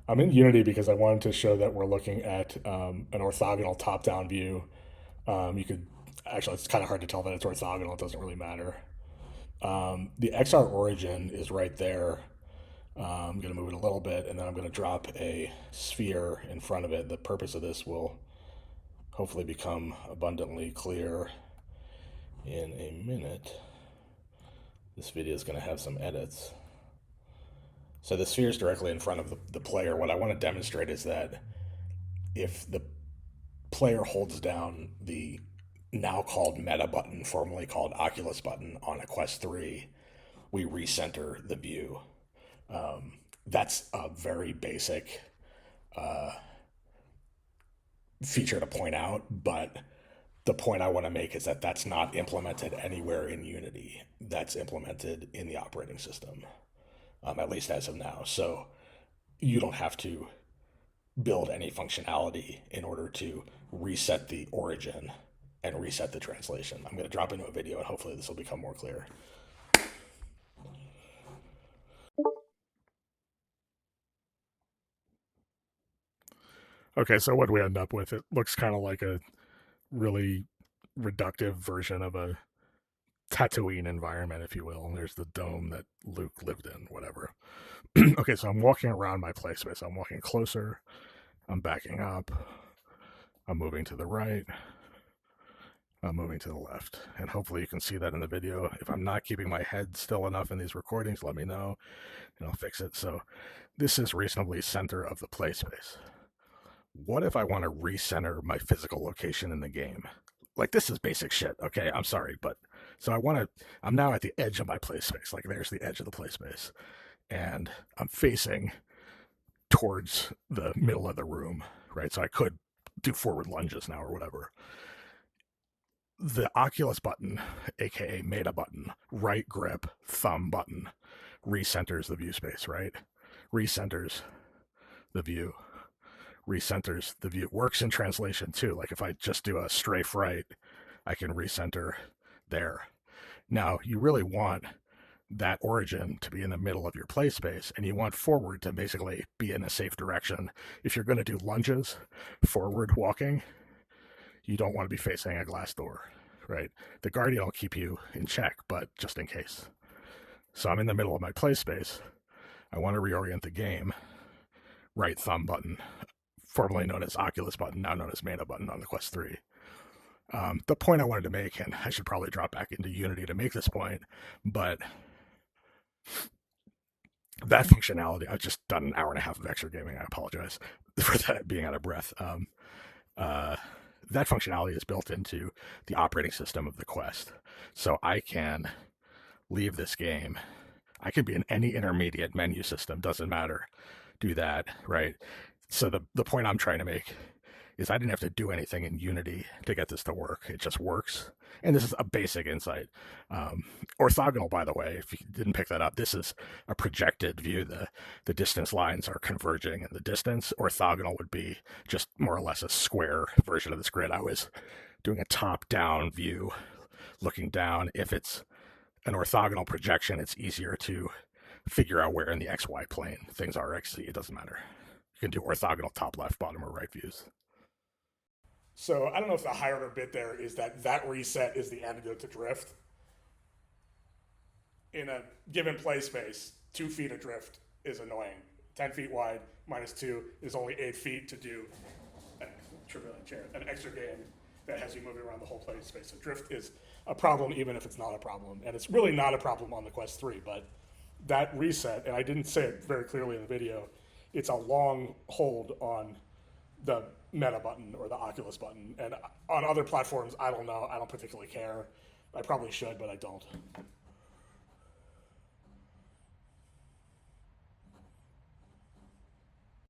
I'm in Unity because I wanted to show that we're looking at an orthogonal top-down view. You could actually, it's kind of hard to tell that it's orthogonal. It doesn't really matter. The XR origin is right there. I'm going to move it a little bit, and then I'm going to drop a sphere in front of it. The purpose of this will hopefully become abundantly clear in a minute. This video is going to have some edits. So the sphere is directly in front of the player. What I want to demonstrate is that if the player holds down the now called meta button, formerly called oculus button on a Quest 3, we recenter the view. That's a very basic feature to point out, but the point I want to make is that that's not implemented anywhere in Unity. That's implemented in the operating system, at least as of now. So you don't have to build any functionality in order to reset the origin and reset the translation. I'm going to drop into a video and hopefully this will become more clear. Okay, so what do we end up with? It looks kind of like a really reductive version of a Tatooine environment, if you will. There's the dome that Luke lived in, whatever. Okay, so I'm walking around my play space. I'm walking closer. I'm backing up. I'm moving to the right. I'm moving to the left. And hopefully you can see that in the video. If I'm not keeping my head still enough in these recordings, let me know and I'll fix it. So this is reasonably center of the play space. What if I want to recenter my physical location in the game? Like, this is basic shit, okay? I'm sorry, but so I'm now at the edge of my play space. Like, there's the edge of the play space. And I'm facing towards the middle of the room, right? So I could do forward lunges now or whatever. The Oculus button, aka Meta button, right grip, thumb button, recenters the view space, right? Recenters the view. Recenters the view. Works in translation too. Like if I just do a strafe right, I can recenter there. Now, you really want that origin to be in the middle of your play space, and you want forward to basically be in a safe direction. If you're going to do lunges, forward walking, you don't want to be facing a glass door, right? The Guardian will keep you in check, but just in case. So I'm in the middle of my play space. I want to reorient the game. Right thumb button, formerly known as Oculus button, now known as Meta button on the Quest 3. The point I wanted to make, and I should probably drop back into Unity to make this point, but that functionality, I've just done an hour and a half of Exer-gaming. I apologize for that being out of breath. That functionality is built into the operating system of the Quest. So I can leave this game. I could be in any intermediate menu system, doesn't matter. Do that, right? So the point I'm trying to make is I didn't have to do anything in Unity to get this to work. It just works. And this is a basic insight. Orthogonal, by the way, if you didn't pick that up, this is a projected view. The distance lines are converging in the distance. Orthogonal would be just more or less a square version of this grid. I was doing a top-down view, looking down. If it's an orthogonal projection, it's easier to figure out where in the XY plane things are. XZ, it doesn't matter. You can do orthogonal top left, bottom, or right views. So I don't know if the higher order bit there is that reset is the antidote to drift. In a given play space, 2 feet of drift is annoying. 10 feet wide minus 2 is only 8 feet to do an extra game that has you moving around the whole play space. So drift is a problem even if it's not a problem. And it's really not a problem on the Quest 3, but that reset, and I didn't say it very clearly in the video, it's a long hold on the Meta button or the Oculus button. And on other platforms, I don't know. I don't particularly care. I probably should, but I don't.